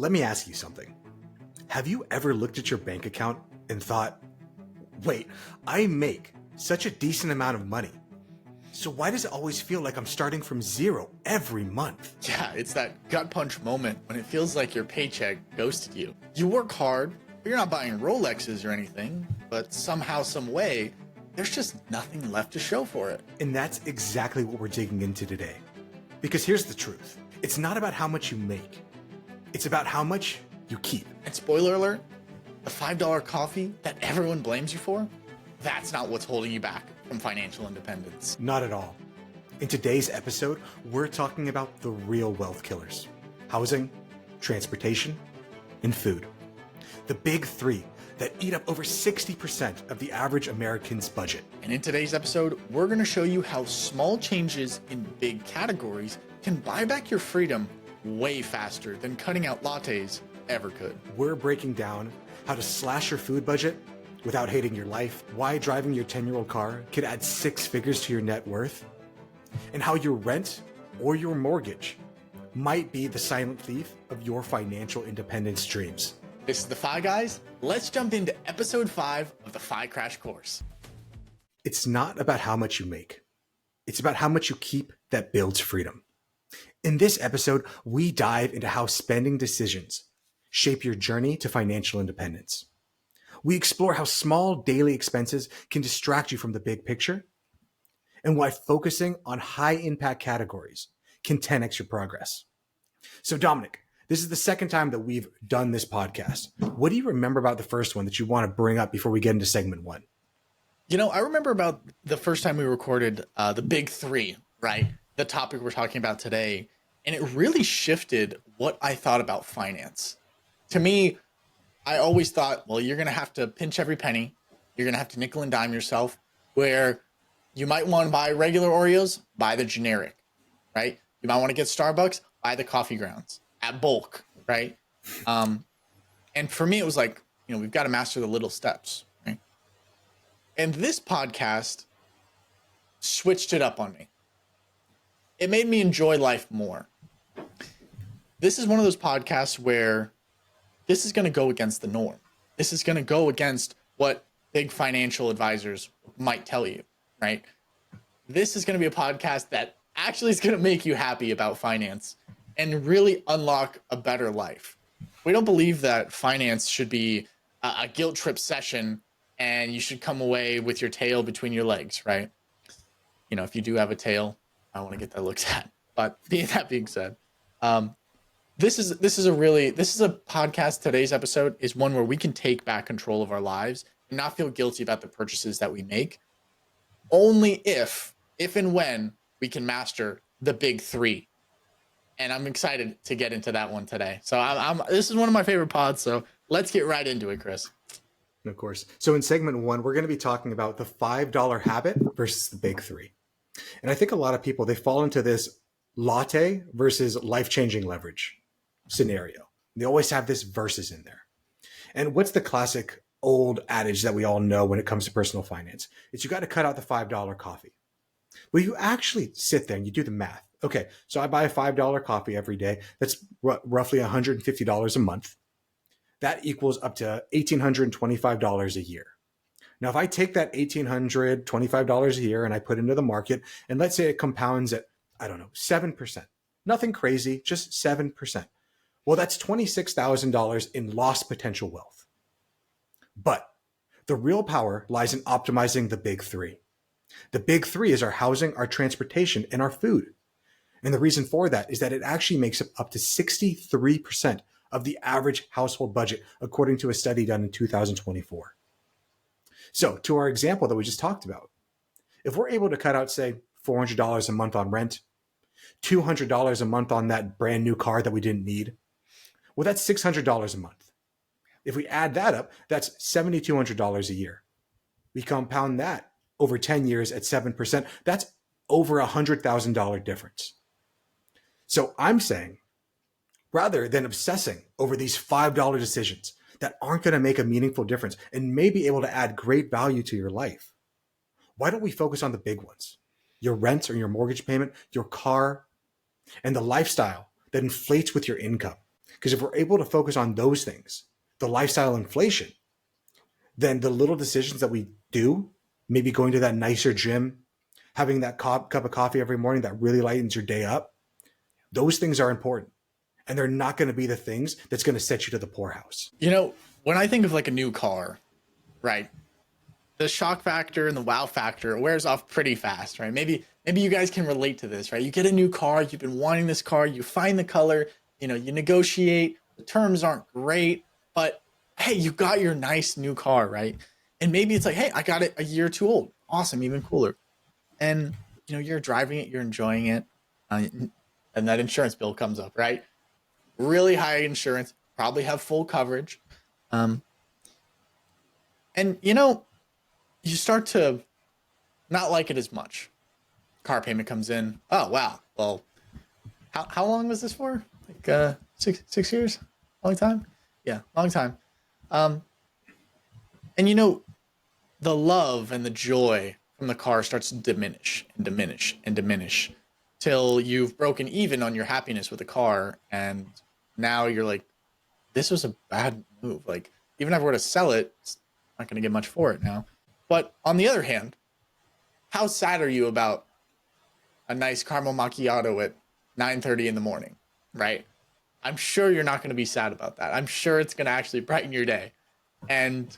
Let me ask you something. Have you ever looked at your bank account and thought, wait, I make such a decent amount of money. So why does it always feel like I'm starting from zero every month? Yeah, it's that gut punch moment when it feels like your paycheck ghosted you. You work hard, but you're not buying Rolexes or anything, but somehow, some way, there's just nothing left to show for it. And that's exactly what we're digging into today. Because here's the truth. It's not about how much you make. It's about how much you keep. And spoiler alert, the $5 coffee that everyone blames you for, that's not what's holding you back from financial independence. Not at all. In today's episode, we're talking about the real wealth killers: housing, transportation, and food. The big three that eat up over 60% of the average American's budget. And in today's episode, we're going to show you how small changes in big categories can buy back your freedom way faster than cutting out lattes ever could. We're breaking down how to slash your food budget without hating your life, why driving your 10-year-old car could add 6 figures to your net worth, and how your rent or your mortgage might be the silent thief of your financial independence dreams. This is the FI Guys. Let's jump into episode 5 of the FI Crash Course. It's not about how much you make. It's about how much you keep that builds freedom. In this episode, we dive into how spending decisions shape your journey to financial independence. We explore how small daily expenses can distract you from the big picture, and why focusing on high impact categories can 10x your progress. So Dominic, this is the second time that we've done this podcast. What do you remember about the first one that you want to bring up before we get into segment 1? You know, I remember about the first time we recorded the big three, right? The topic we're talking about today. And it really shifted what I thought about finance. To me, I always thought, well, you're going to have to pinch every penny. You're going to have to nickel and dime yourself, where you might want to buy regular Oreos, buy the generic, right? You might want to get Starbucks, buy the coffee grounds at bulk, right? And for me, it was like, you know, we've got to master the little steps, right? And this podcast switched it up on me. It made me enjoy life more. This is one of those podcasts where this is going to go against the norm. This is going to go against what big financial advisors might tell you, right? This is going to be a podcast that actually is going to make you happy about finance and really unlock a better life. We don't believe that finance should be a guilt trip session and you should come away with your tail between your legs, right? You know, if you do have a tail, I want to get that looked at. But that being said, this is a podcast. Today's episode is one where we can take back control of our lives and not feel guilty about the purchases that we make. Only if and when we can master the big three. And I'm excited to get into that one today. So this is one of my favorite pods. So let's get right into it, Chris. Of course. So in segment 1, we're going to be talking about the $5 habit versus the big three. And I think a lot of people, they fall into this latte versus life-changing leverage scenario. They always have this versus in there. And what's the classic old adage that we all know when it comes to personal finance? It's you got to cut out the $5 coffee. But you actually sit there and you do the math. Okay, so I buy a $5 coffee every day. That's roughly $150 a month. That equals up to $1,825 a year. Now, if I take that $1,825 a year and I put into the market, and let's say it compounds at, 7%. Nothing crazy, just 7%. Well, that's $26,000 in lost potential wealth. But the real power lies in optimizing the big three. The big three is our housing, our transportation, and our food. And the reason for that is that it actually makes up to 63% of the average household budget, according to a study done in 2024. So to our example that we just talked about, if we're able to cut out, say, $400 a month on rent, $200 a month on that brand new car that we didn't need, well, that's $600 a month. If we add that up, that's $7,200 a year. We compound that over 10 years at 7%, that's over $100,000 difference. So I'm saying, rather than obsessing over these $5 decisions that aren't going to make a meaningful difference and may be able to add great value to your life, why don't we focus on the big ones? Your rent or your mortgage payment, your car, and the lifestyle that inflates with your income. Because if we're able to focus on those things, the lifestyle inflation, then the little decisions that we do, maybe going to that nicer gym, having that cup of coffee every morning that really lightens your day up, those things are important. And they're not going to be the things that's going to set you to the poorhouse. You know, when I think of like a new car, right, the shock factor and the wow factor wears off pretty fast, right? Maybe you guys can relate to this, right? You get a new car, you've been wanting this car, you find the color, you negotiate, the terms aren't great, but hey, you got your nice new car, right? And maybe it's like, hey, I got it a year or two old. Awesome, even cooler. And you're driving it, you're enjoying it, and that insurance bill comes up, right? Really high insurance, probably have full coverage. And you start to not like it as much. Car payment comes in. Oh, wow. Well, how long was this for? Like 6 years? Long time? Yeah, long time. And the love and the joy from the car starts to diminish and diminish and diminish till you've broken even on your happiness with the car. And now you're like, this was a bad move. Like, even if I were to sell it, it's not going to get much for it now. But on the other hand, how sad are you about a nice caramel macchiato at 9:30 in the morning, right? I'm sure you're not going to be sad about that. I'm sure it's going to actually brighten your day. And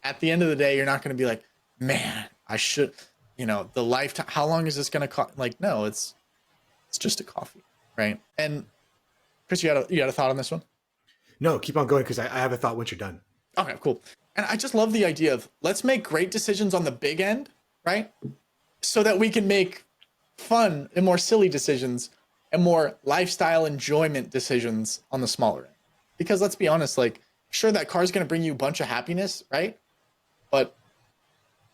at the end of the day, you're not going to be like, man, I should, the lifetime, how long is this going to cost? Like, no, it's just a coffee, right? And Chris, you had a thought on this one? No, keep on going, because I have a thought once you're done. Okay, cool. And I just love the idea of let's make great decisions on the big end, right? So that we can make fun and more silly decisions and more lifestyle enjoyment decisions on the smaller end. Because let's be honest, like, sure, that car is going to bring you a bunch of happiness, right? But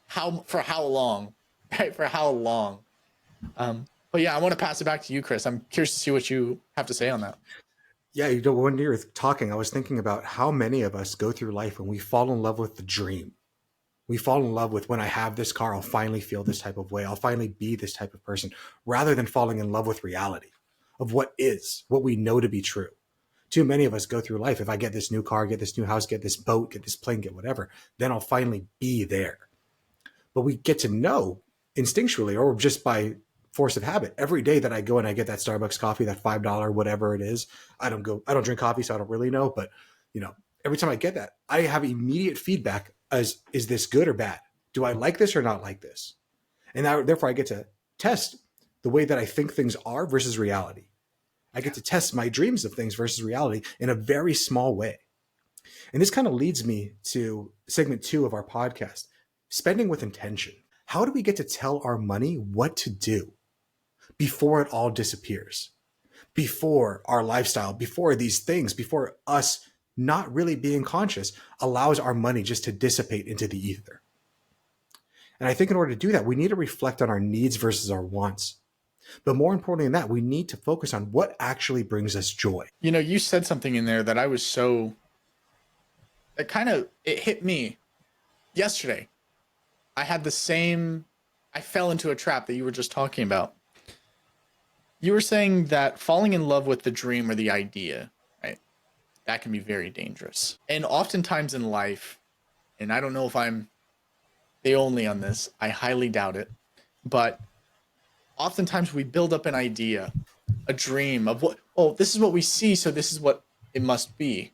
for how long, right? For how long? But yeah, I want to pass it back to you, Chris. I'm curious to see what you have to say on that. Yeah, when you were talking, I was thinking about how many of us go through life and we fall in love with the dream. We fall in love with, when I have this car, I'll finally feel this type of way. I'll finally be this type of person, rather than falling in love with reality of what we know to be true. Too many of us go through life. If I get this new car, get this new house, get this boat, get this plane, get whatever, then I'll finally be there. But we get to know instinctually, or just by force of habit, every day that I go and I get that Starbucks coffee, that $5, whatever it is. I don't drink coffee, so I don't really know. But, every time I get that, I have immediate feedback as, is this good or bad? Do I like this or not like this? And therefore I get to test the way that I think things are versus reality. I get to test my dreams of things versus reality in a very small way. And this kind of leads me to segment 2 of our podcast, spending with intention. How do we get to tell our money what to do before it all disappears? Before our lifestyle, before these things, before us not really being conscious allows our money just to dissipate into the ether. And I think in order to do that, we need to reflect on our needs versus our wants. But more importantly than that, we need to focus on what actually brings us joy. You said something in there that it hit me yesterday. I fell into a trap that you were just talking about. You were saying that falling in love with the dream or the idea, right? That can be very dangerous. And oftentimes in life, and I don't know if I'm the only on this, I highly doubt it, but oftentimes we build up an idea, a dream of this is what we see, so this is what it must be.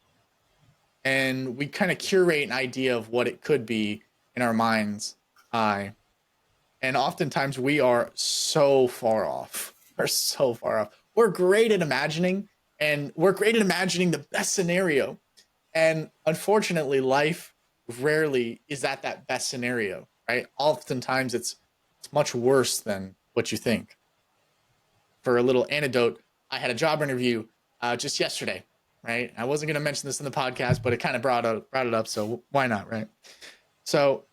And we kind of curate an idea of what it could be in our mind's eye. And oftentimes we are so far off. We're great at imagining, and we're great at imagining the best scenario. And unfortunately, life rarely is at that best scenario, right? Oftentimes it's much worse than what you think. For a little anecdote, I had a job interview just yesterday, right? I wasn't going to mention this in the podcast, but it kind of brought it up, so why not, right? So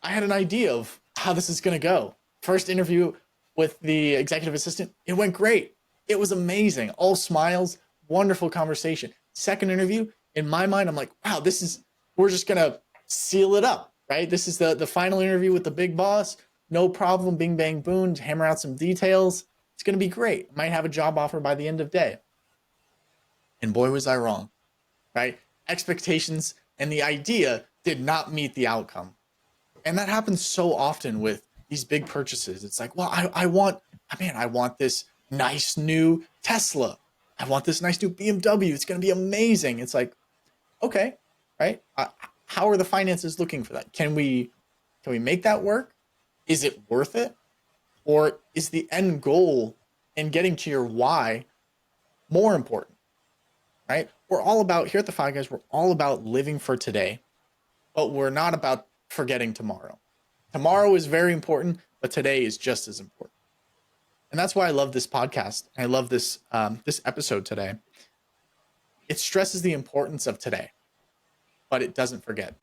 I had an idea of how this is going to go. First interview with the executive assistant, it went great. It was amazing. All smiles, wonderful conversation. Second interview, in my mind, I'm like, wow, we're just going to seal it up, right? This is the final interview with the big boss. No problem, bing, bang, boom, hammer out some details. It's going to be great. Might have a job offer by the end of day. And boy, was I wrong, right? Expectations and the idea did not meet the outcome. And that happens so often with these big purchases. It's like, well, I want this nice new Tesla. I want this nice new BMW. It's going to be amazing. It's like, okay, right? How are the finances looking for that? Can we make that work? Is it worth it? Or is the end goal in getting to your why more important, right? We're all about, here at the FI Guys, we're all about living for today, but we're not about forgetting tomorrow. Tomorrow is very important, but today is just as important. And that's why I love this podcast. I love this this episode today. It stresses the importance of today, but it doesn't forget.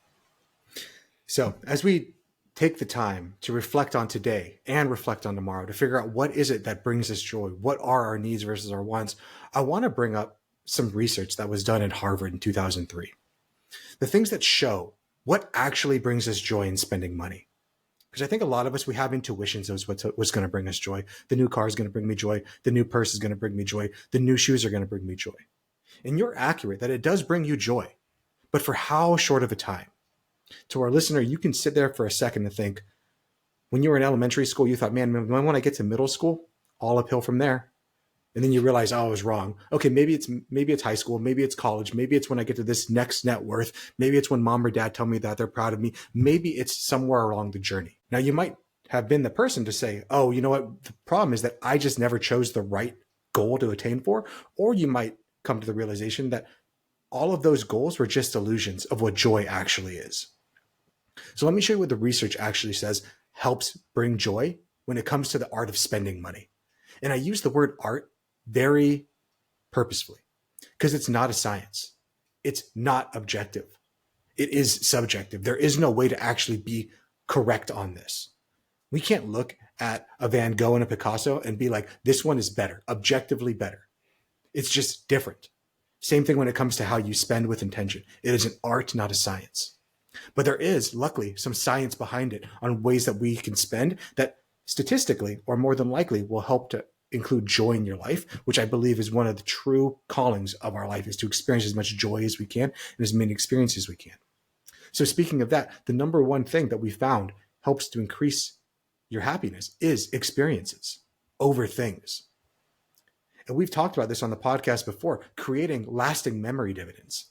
So as we take the time to reflect on today and reflect on tomorrow to figure out what is it that brings us joy, what are our needs versus our wants, I want to bring up some research that was done at Harvard in 2003. The things that show what actually brings us joy in spending money. Because I think a lot of us, we have intuitions of what's going to bring us joy. The new car is going to bring me joy. The new purse is going to bring me joy. The new shoes are going to bring me joy. And you're accurate that it does bring you joy, but for how short of a time? To our listener, you can sit there for a second and think, when you were in elementary school, you thought, man, when I get to middle school, all uphill from there. And then you realize, oh, I was wrong. Okay, maybe it's high school, maybe it's college, maybe it's when I get to this next net worth, maybe it's when mom or dad tell me that they're proud of me, maybe it's somewhere along the journey. Now, you might have been the person to say, oh, you know what? The problem is that I just never chose the right goal to attain for. Or you might come to the realization that all of those goals were just illusions of what joy actually is. So let me show you what the research actually says helps bring joy when it comes to the art of spending money. And I use the word art very purposefully because it's not a science. It's not objective. It is subjective. There is no way to actually be correct on this. We can't look at a Van Gogh and a Picasso and be like, this one is better, objectively better. It's just different. Same thing when it comes to how you spend with intention. It is an art, not a science. But there is, luckily, some science behind it on ways that we can spend that statistically, or more than likely, will help to include joy in your life, which I believe is one of the true callings of our life, is to experience as much joy as we can and as many experiences as we can. So speaking of that, the number one thing that we found helps to increase your happiness is experiences over things. And we've talked about this on the podcast before, creating lasting memory dividends.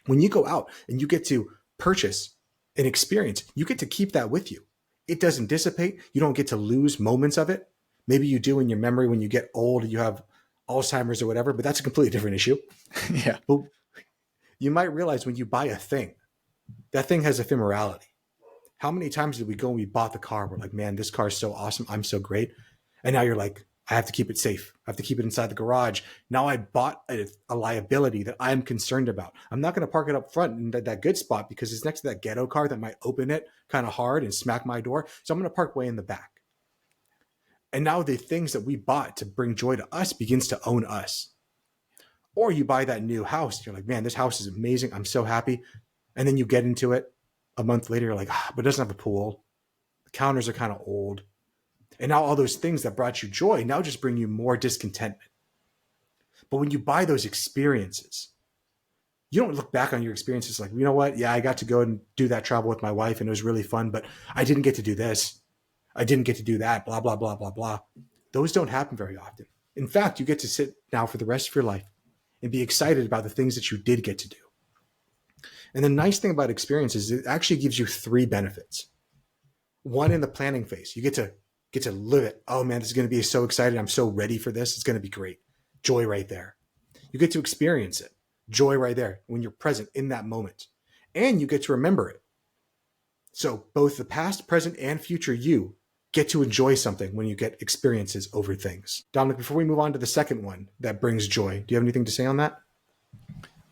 When you go out and you get to purchase an experience, you get to keep that with you. It doesn't dissipate. You don't get to lose moments of it. Maybe you do in your memory when you get old and you have Alzheimer's or whatever, but that's a completely different issue. Yeah. But you might realize when you buy a thing, that thing has ephemerality. How many times did we go and we bought the car? We're like, man, this car is so awesome. I'm so great. And now you're like, I have to keep it safe. I have to keep it inside the garage. Now I bought a liability that I'm concerned about. I'm not going to park it up front in that good spot because it's next to that ghetto car that might open it kind of hard and smack my door. So I'm going to park way in the back. And now the things that we bought to bring joy to us begins to own us. Or you buy that new house. You're like, man, this house is amazing. I'm so happy. And then you get into it a month later. You're like, but it doesn't have a pool. The counters are kind of old. And now all those things that brought you joy now just bring you more discontentment. But when you buy those experiences, you don't look back on your experiences like, you know what? Yeah, I got to go and do that travel with my wife and it was really fun, but I didn't get to do this. I didn't get to do that, blah, blah, blah, blah, blah. Those don't happen very often. In fact, you get to sit now for the rest of your life and be excited about the things that you did get to do. And the nice thing about experiences is it actually gives you 3 benefits. One, in the planning phase, you get to live it. Oh man, this is going to be so excited. I'm so ready for this. It's going to be great. Joy right there. You get to experience it. Joy right there when you're present in that moment. And you get to remember it. So both the past, present, and future you get to enjoy something when you get experiences over things. Dominic, before we move on to the second one that brings joy, do you have anything to say on that?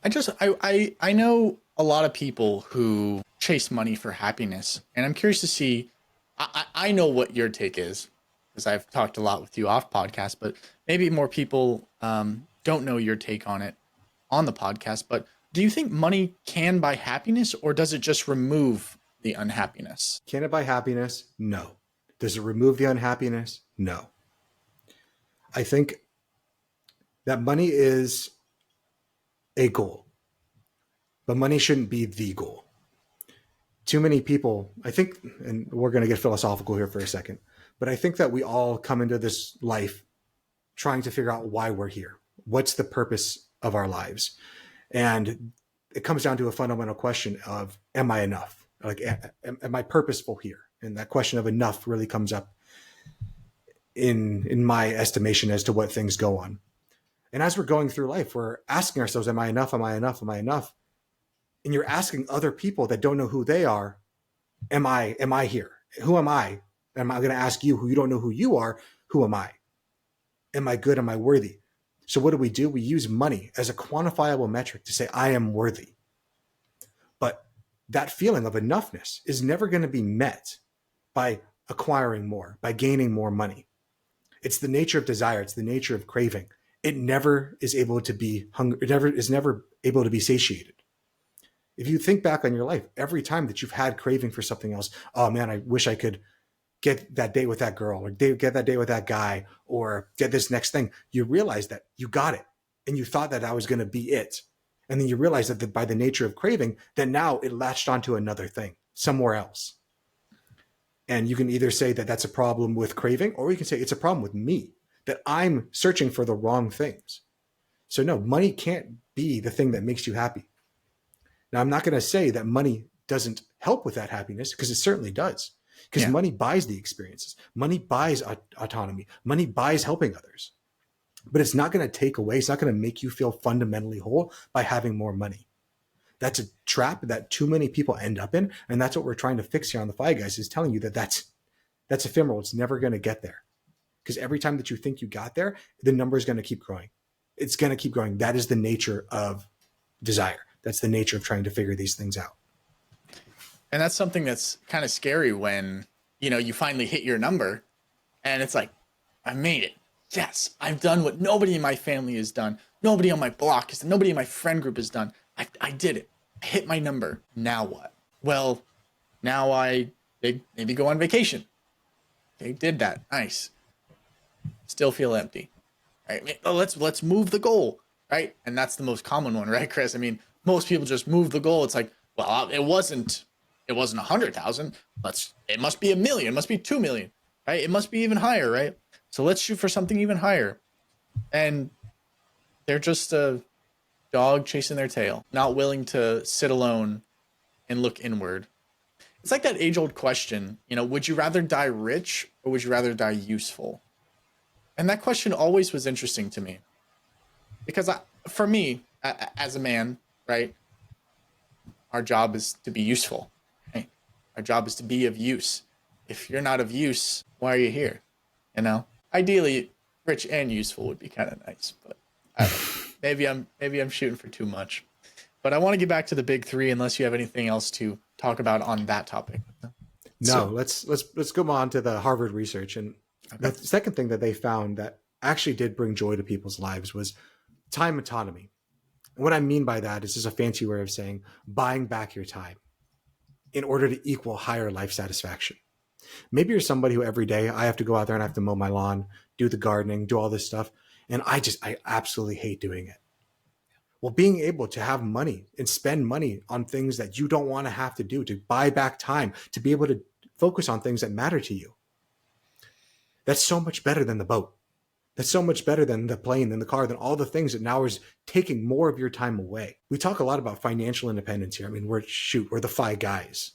I know a lot of people who chase money for happiness, and I'm curious to see. I know what your take is because I've talked a lot with you off podcast, but maybe more people don't know your take on it on the podcast. But do you think money can buy happiness, or does it just remove the unhappiness? Can it buy happiness? No. Does it remove the unhappiness? No. I think that money is a goal, but money shouldn't be the goal. Too many people, I think, and we're going to get philosophical here for a second, but I think that we all come into this life trying to figure out why we're here. What's the purpose of our lives? And it comes down to a fundamental question of, am I enough? Like, am I purposeful here? And that question of enough really comes up in my estimation as to what things go on. And as we're going through life, we're asking ourselves, am I enough? Am I enough? Am I enough? And you're asking other people that don't know who they are, am I here? Who am I? And I'm going to ask you, who you don't know who you are, who am I? Am I good? Am I worthy? So what do? We use money as a quantifiable metric to say, I am worthy. But that feeling of enoughness is never going to be met by acquiring more, by gaining more money. It's the nature of desire. It's the nature of craving. It never is able to be never able to be satiated. If you think back on your life, every time that you've had craving for something else, oh man, I wish I could get that date with that girl, or get that date with that guy, or get this next thing, you realize that you got it and you thought that was going to be it. And then you realize that by the nature of craving, that now it latched onto another thing somewhere else. And you can either say that that's a problem with craving, or you can say it's a problem with me, that I'm searching for the wrong things. So no, money can't be the thing that makes you happy. Now, I'm not going to say that money doesn't help with that happiness, because it certainly does. Because money buys the experiences. Money buys autonomy. Money buys helping others. But it's not going to take away, it's not going to make you feel fundamentally whole by having more money. That's a trap that too many people end up in. And that's what we're trying to fix here on the FI Guys, is telling you that that's ephemeral. It's never going to get there. Because every time that you think you got there, the number is going to keep growing. It's going to keep growing. That is the nature of desire. That's the nature of trying to figure these things out. And that's something that's kind of scary when, you finally hit your number and it's like, I made it. Yes, I've done what nobody in my family has done. Nobody on my block has done. Nobody in my friend group has done. I did it. I hit my number. Now what? Well, now they maybe go on vacation. They did that. Nice. Still feel empty. Right? Let's move the goal. Right? And that's the most common one, right, Chris? I mean, most people just move the goal. It's like, well, it wasn't 100,000. It must be 1 million. It must be 2 million, right? It must be even higher, right? So let's shoot for something even higher. And they're just a dog chasing their tail, not willing to sit alone and look inward. It's like that age-old question, would you rather die rich or would you rather die useful? And that question always was interesting to me. Because for me, as a man, right, our job is to be useful. Right? Our job is to be of use. If you're not of use, why are you here? Ideally, rich and useful would be kind of nice, but I don't know. Maybe I'm shooting for too much. But I want to get back to the big three, unless you have anything else to talk about on that topic. No, let's go on to the Harvard research. And the second thing that they found that actually did bring joy to people's lives was time autonomy. And what I mean by that is just a fancy way of saying buying back your time in order to equal higher life satisfaction. Maybe you're somebody who every day I have to go out there and I have to mow my lawn, do the gardening, do all this stuff. And I absolutely hate doing it. Well, being able to have money and spend money on things that you don't want to have to do, to buy back time, to be able to focus on things that matter to you. That's so much better than the boat. That's so much better than the plane, than the car, than all the things that now is taking more of your time away. We talk a lot about financial independence here. I mean, we're the FI Guys.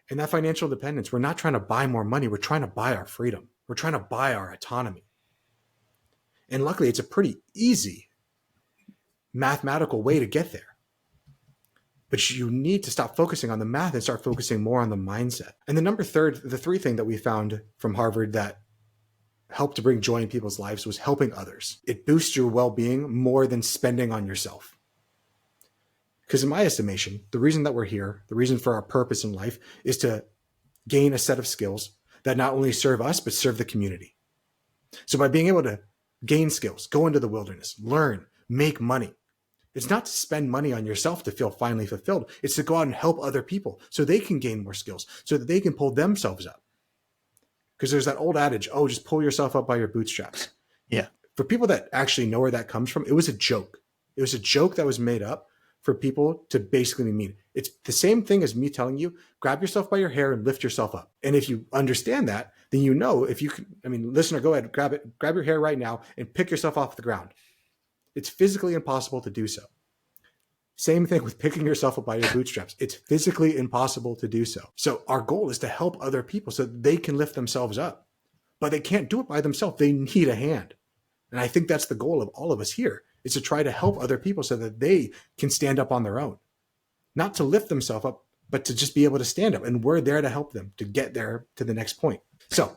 And that financial independence, we're not trying to buy more money. We're trying to buy our freedom. We're trying to buy our autonomy. And luckily, it's a pretty easy mathematical way to get there. But you need to stop focusing on the math and start focusing more on the mindset. And the three thing that we found from Harvard that helped to bring joy in people's lives was helping others. It boosts your well-being more than spending on yourself. Because in my estimation, the reason that we're here, the reason for our purpose in life, is to gain a set of skills that not only serve us, but serve the community. So by being able to gain skills, go into the wilderness, learn, make money, it's not to spend money on yourself to feel finally fulfilled. It's to go out and help other people so they can gain more skills, so that they can pull themselves up. Because there's that old adage, oh, just pull yourself up by your bootstraps. Yeah. For people that actually know where that comes from, it was a joke. It was a joke that was made up for people to basically be mean. It's the same thing as me telling you, grab yourself by your hair and lift yourself up. And if you understand that, then you know if you can, I mean, listener, go ahead, grab your hair right now and pick yourself off the ground. It's physically impossible to do so. Same thing with picking yourself up by your bootstraps. It's physically impossible to do so. So our goal is to help other people so that they can lift themselves up. But they can't do it by themselves. They need a hand. And I think that's the goal of all of us here, is to try to help other people so that they can stand up on their own. Not to lift themselves up, but to just be able to stand up. And we're there to help them to get there to the next point. So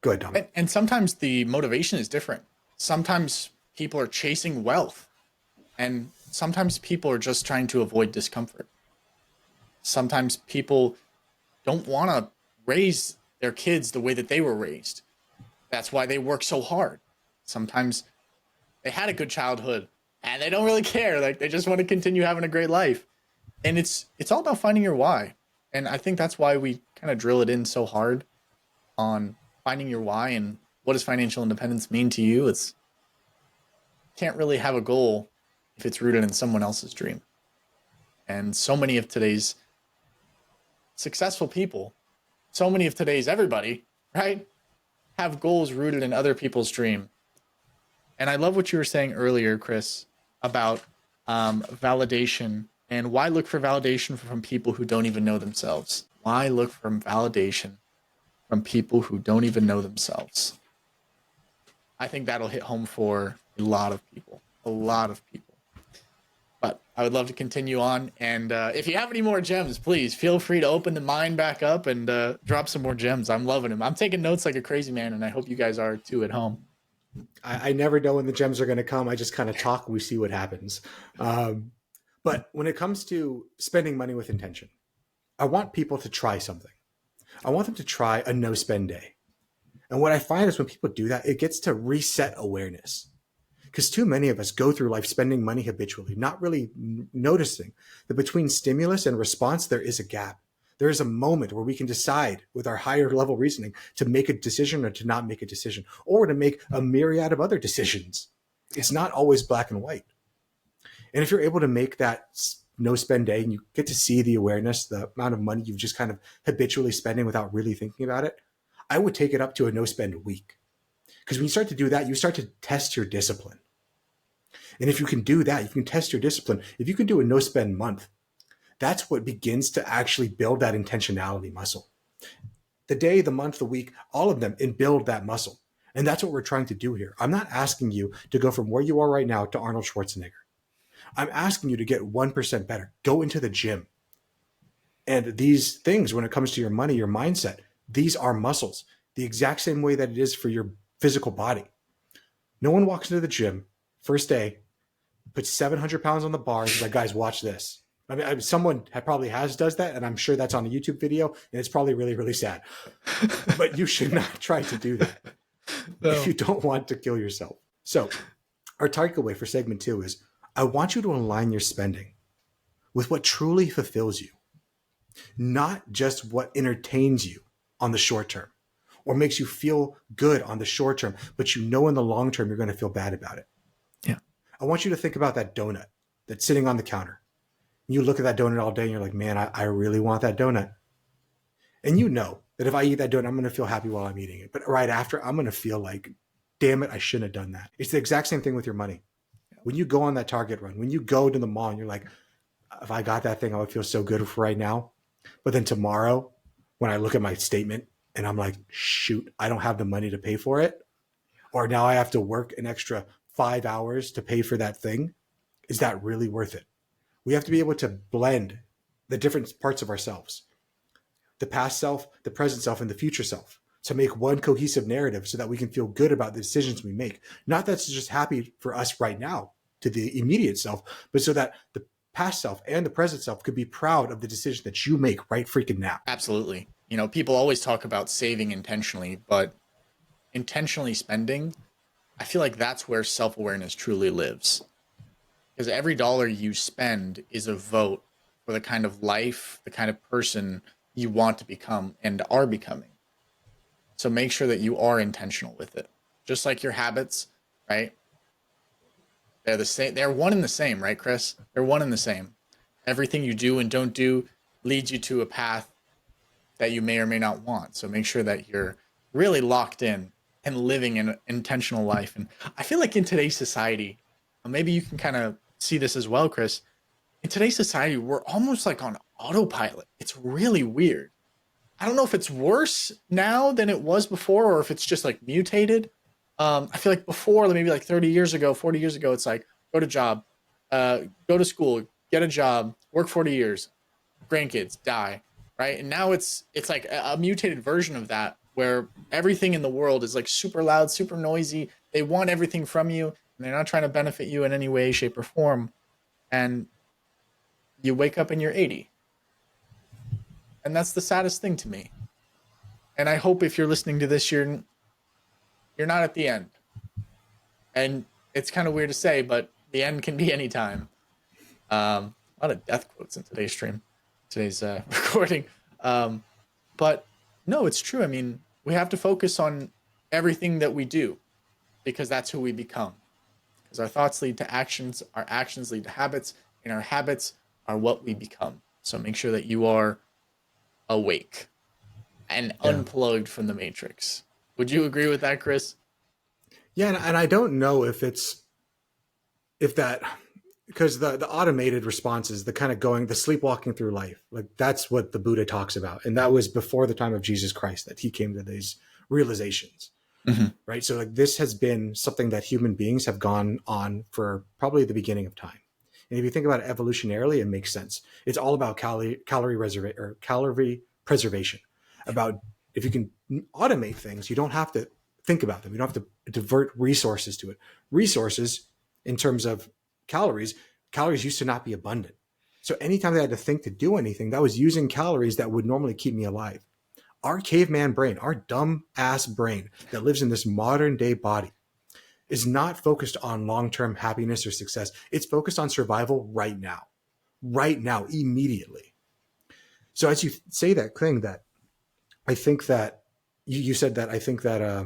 go ahead, Dominic. And sometimes the motivation is different. Sometimes people are chasing wealth, and sometimes people are just trying to avoid discomfort. Sometimes people don't want to raise their kids the way that they were raised. That's why they work so hard. Sometimes they had a good childhood and they don't really care. Like, they just want to continue having a great life. And it's all about finding your why. And I think that's why we kind of drill it in so hard on finding your why and what does financial independence mean to you. It's can't really have a goal if it's rooted in someone else's dream. And so many of today's successful people, so many of today's everybody, right, have goals rooted in other people's dream. And I love what you were saying earlier, Chris, about validation and why look for validation from people who don't even know themselves. Why look for validation from people who don't even know themselves? I think that'll hit home for a lot of people. But I would love to continue on. And if you have any more gems, please feel free to open the mind back up and drop some more gems. I'm loving them. I'm taking notes like a crazy man, and I hope you guys are too at home. I never know when the gems are going to come. I just kind of talk. We see what happens. But when it comes to spending money with intention, I want people to try something. I want them to try a no spend day. And what I find is when people do that, it gets to reset awareness. Because too many of us go through life spending money habitually, not really noticing that between stimulus and response, there is a gap. There is a moment where we can decide with our higher level reasoning to make a decision or to not make a decision, or to make a myriad of other decisions. It's not always black and white. And if you're able to make that no spend day and you get to see the awareness, the amount of money you've just kind of habitually spending without really thinking about it, I would take it up to a no spend week. Because when you start to do that, you start to test your discipline. And if you can do that, you can test your discipline. If you can do a no spend month, that's what begins to actually build that intentionality muscle. The day, the month, the week, all of them, and build that muscle. And that's what we're trying to do here. I'm not asking you to go from where you are right now to Arnold Schwarzenegger. I'm asking you to get 1% better. Go into the gym. And these things, when it comes to your money, your mindset, these are muscles, the exact same way that it is for your physical body. No one walks into the gym first day, puts 700 pounds on the bar, and is like, guys, watch this. I mean, someone probably does that, and I'm sure that's on a YouTube video, and it's probably really, really sad. But you should not try to do that if you don't want to kill yourself. So our takeaway for segment 2 is, I want you to align your spending with what truly fulfills you, not just what entertains you on the short term or makes you feel good on the short term, but you know in the long term you're going to feel bad about it. Yeah. I want you to think about that donut that's sitting on the counter. You look at that donut all day and you're like, man, I really want that donut. And you know that if I eat that donut, I'm going to feel happy while I'm eating it. But right after, I'm going to feel like, damn it, I shouldn't have done that. It's the exact same thing with your money. When you go on that Target run, when you go to the mall and you're like, if I got that thing, I would feel so good for right now. But then tomorrow, when I look at my statement and I'm like, shoot, I don't have the money to pay for it. Or now I have to work an extra 5 hours to pay for that thing. Is that really worth it? We have to be able to blend the different parts of ourselves, the past self, the present self, and the future self, to make one cohesive narrative so that we can feel good about the decisions we make. Not that's just happy for us right now to the immediate self, but so that the past self and the present self could be proud of the decision that you make right freaking now. Absolutely. You know, people always talk about saving intentionally, but intentionally spending, I feel like that's where self-awareness truly lives. Because every dollar you spend is a vote for the kind of life, the kind of person you want to become and are becoming. So make sure that you are intentional with it. Just like your habits, right? They're the same. They're one and the same, right, Chris? They're one and the same. Everything you do and don't do leads you to a path that you may or may not want. So make sure that you're really locked in and living an intentional life. And I feel like in today's society, maybe you can kind of see this as well, Chris. In today's society, we're almost like on autopilot. It's really weird. I don't know if it's worse now than it was before, or if it's just like mutated. I feel like before, maybe like 30 years ago, 40 years ago, it's like go to job, go to school, get a job, work 40 years, grandkids, die, right? And now it's like a mutated version of that, where everything in the world is like super loud, super noisy. They want everything from you, and they're not trying to benefit you in any way, shape, or form. And you wake up and you're 80. And that's the saddest thing to me. And I hope if you're listening to this, you're not at the end. And it's kind of weird to say, but the end can be any time. A lot of death quotes in today's stream, today's recording. But no, it's true. I mean, we have to focus on everything that we do, because that's who we become. Because our thoughts lead to actions, our actions lead to habits, and our habits are what we become. So make sure that you are awake and unplugged from the matrix. Would you agree with that, Chris? Yeah, and I don't know if that, because the automated responses, the kind of the sleepwalking through life, like that's what the Buddha talks about, and that was before the time of Jesus Christ that he came to these realizations, right? So like this has been something that human beings have gone on for probably the beginning of time. And if you think about it evolutionarily, it makes sense. It's all about calorie preservation. About if you can automate things, you don't have to think about them. You don't have to divert resources to it. Resources, in terms of calories used to not be abundant. So anytime they had to think to do anything, that was using calories that would normally keep me alive. Our caveman brain, our dumb ass brain that lives in this modern day body, is not focused on long-term happiness or success. It's focused on survival right now, immediately. So as you say that thing, that I think that you said that I think that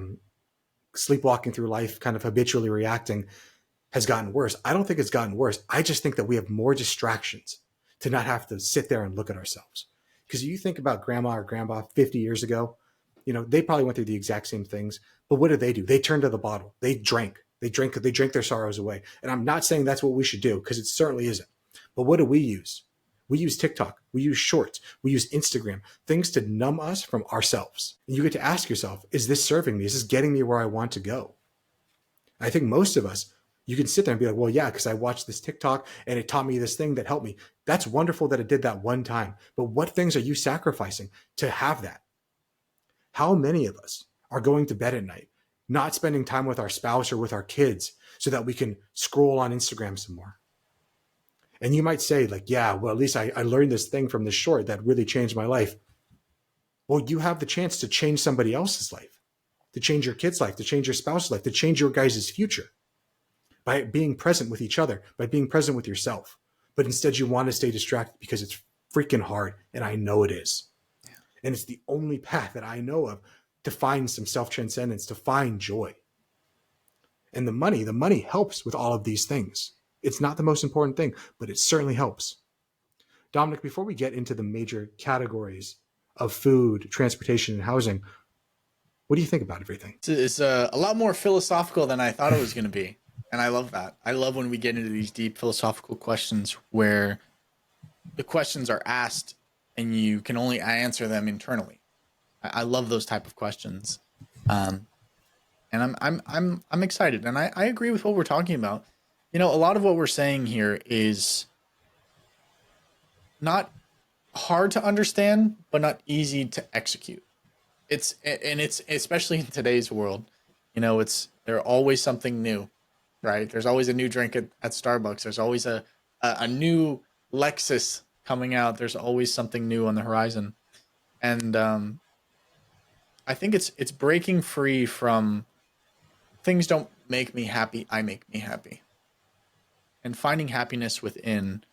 sleepwalking through life, kind of habitually reacting, has gotten worse. I don't think it's gotten worse. I just think that we have more distractions to not have to sit there and look at ourselves. Because you think about grandma or grandpa 50 years ago, they probably went through the exact same things. But what did they do? They turned to the bottle. They drank their sorrows away. And I'm not saying that's what we should do, because it certainly isn't. But what do we use? We use TikTok. We use Shorts. We use Instagram, things to numb us from ourselves. And you get to ask yourself, is this serving me? Is this getting me where I want to go? I think most of us, you can sit there and be like, well, yeah, because I watched this TikTok and it taught me this thing that helped me. That's wonderful that it did that one time. But what things are you sacrificing to have that? How many of us are going to bed at night, not spending time with our spouse or with our kids so that we can scroll on Instagram some more? And you might say, like, yeah, well, at least I learned this thing from this short that really changed my life. Well, you have the chance to change somebody else's life, to change your kid's life, to change your spouse's life, to change your guys' future by being present with each other, by being present with yourself. But instead you want to stay distracted because it's freaking hard. And I know it is. Yeah. And it's the only path that I know of to find some self-transcendence, to find joy. And the money helps with all of these things. It's not the most important thing, but it certainly helps. Dominic, before we get into the major categories of food, transportation, and housing, what do you think about everything? It's a lot more philosophical than I thought it was going to be. And I love that. I love when we get into these deep philosophical questions where the questions are asked and you can only answer them internally. I love those type of questions. And I'm excited. And I agree with what we're talking about. A lot of what we're saying here is not hard to understand, but not easy to execute. It's especially in today's world, there's always something new, right? There's always a new drink at Starbucks. There's always a new Lexus coming out. There's always something new on the horizon. And I think it's breaking free from things don't make me happy, I make me happy. And finding happiness within,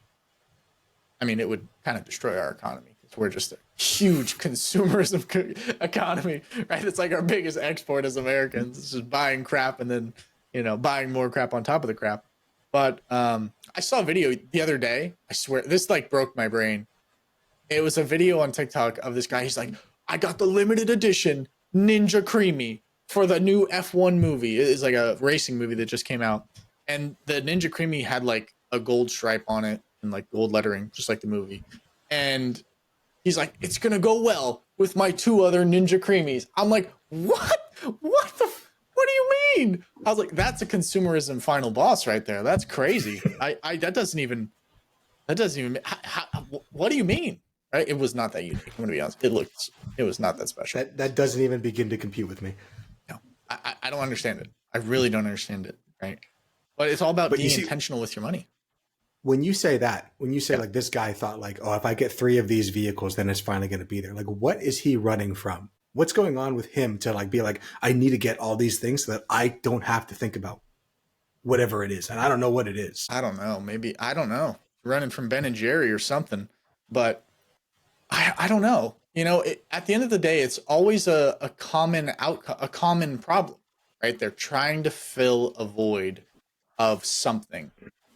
it would kind of destroy our economy. We're just a huge consumerism economy, right? It's like our biggest export as Americans. It's just buying crap and then, buying more crap on top of the crap. But I saw a video the other day. I swear this like broke my brain. It was a video on TikTok of this guy. He's like, I got the limited edition Ninja Creamy for the new F1 movie. It's like a racing movie that just came out. And the Ninja Creamy had like a gold stripe on it and like gold lettering, just like the movie. And he's like, it's going to go well with my 2 other Ninja Creamies. I'm like, what? What do you mean? I was like, that's a consumerism final boss right there. That's crazy. That doesn't even, what do you mean? Right? It was not that unique. I'm gonna be honest. It was not that special. That doesn't even begin to compute with me. No, I don't understand it. I really don't understand it. Right? But it's all about being intentional with your money. When you say like this guy thought like, oh, if I get 3 of these vehicles, then it's finally going to be there. Like, what is he running from? What's going on with him to like be like, I need to get all these things so that I don't have to think about whatever it is. And I don't know what it is. I don't know. Maybe, I don't know. Running from Ben and Jerry or something. But I don't know. You know, at the end of the day, it's always a common outcome, a common problem, right? They're trying to fill a void of something.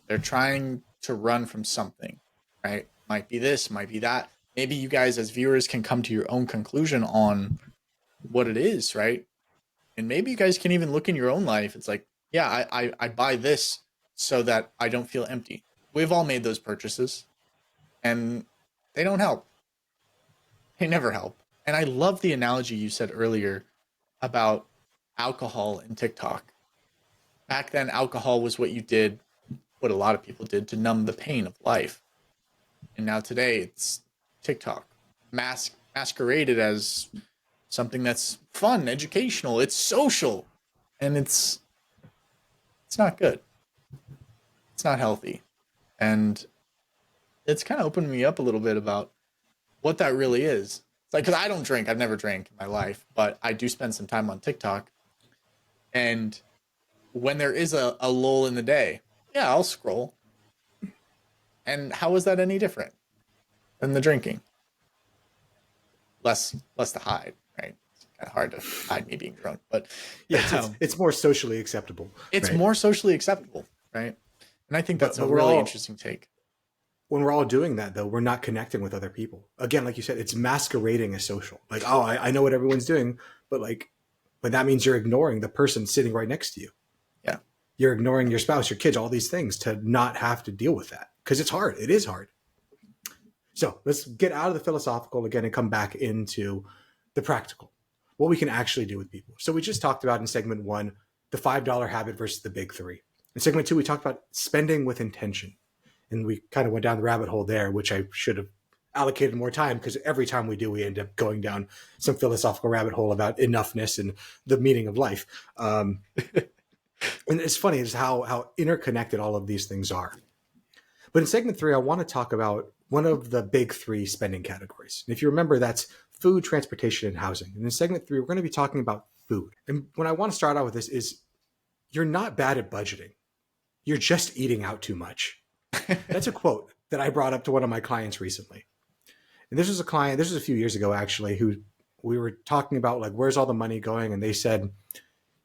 They're trying to run from something, right? Might be this, might be that. Maybe you guys as viewers can come to your own conclusion on what it is, right? And maybe you guys can even look in your own life. It's like, yeah, I buy this so that I don't feel empty. We've all made those purchases and they don't help. They never help. And I love the analogy you said earlier about alcohol and TikTok. Back then, alcohol was what you did, what a lot of people did to numb the pain of life. And now today, it's TikTok, masqueraded as something that's fun, educational, it's social, and it's not good. It's not healthy. And it's kind of opened me up a little bit about what that really is. It's like, because I don't drink. I've never drank in my life, but I do spend some time on TikTok. And when there is a lull in the day, yeah, I'll scroll. And how is that any different than the drinking? Less to hide, right? It's kind of hard to hide me being drunk, but yeah, it's more socially acceptable. It's more socially acceptable, right? And I think that's a really interesting take. When we're all doing that, though, we're not connecting with other people. Again, like you said, it's masquerading as social. Like, oh, I know what everyone's doing, but that means you're ignoring the person sitting right next to you. Yeah. You're ignoring your spouse, your kids, all these things to not have to deal with that because it's hard. It is hard. So let's get out of the philosophical again and come back into the practical, what we can actually do with people. So we just talked about in segment 1, the $5 habit versus the big 3. In segment 2, we talked about spending with intention. And we kind of went down the rabbit hole there, which I should have allocated more time because every time we do, we end up going down some philosophical rabbit hole about enoughness and the meaning of life. And it's funny is how interconnected all of these things are. But in segment 3, I want to talk about one of the big 3 spending categories. And if you remember, that's food, transportation, and housing. And in segment 3, we're going to be talking about food. And what I want to start out with this is you're not bad at budgeting. You're just eating out too much. That's a quote that I brought up to one of my clients recently. And this was a few years ago, actually, who we were talking about, like, where's all the money going? And they said,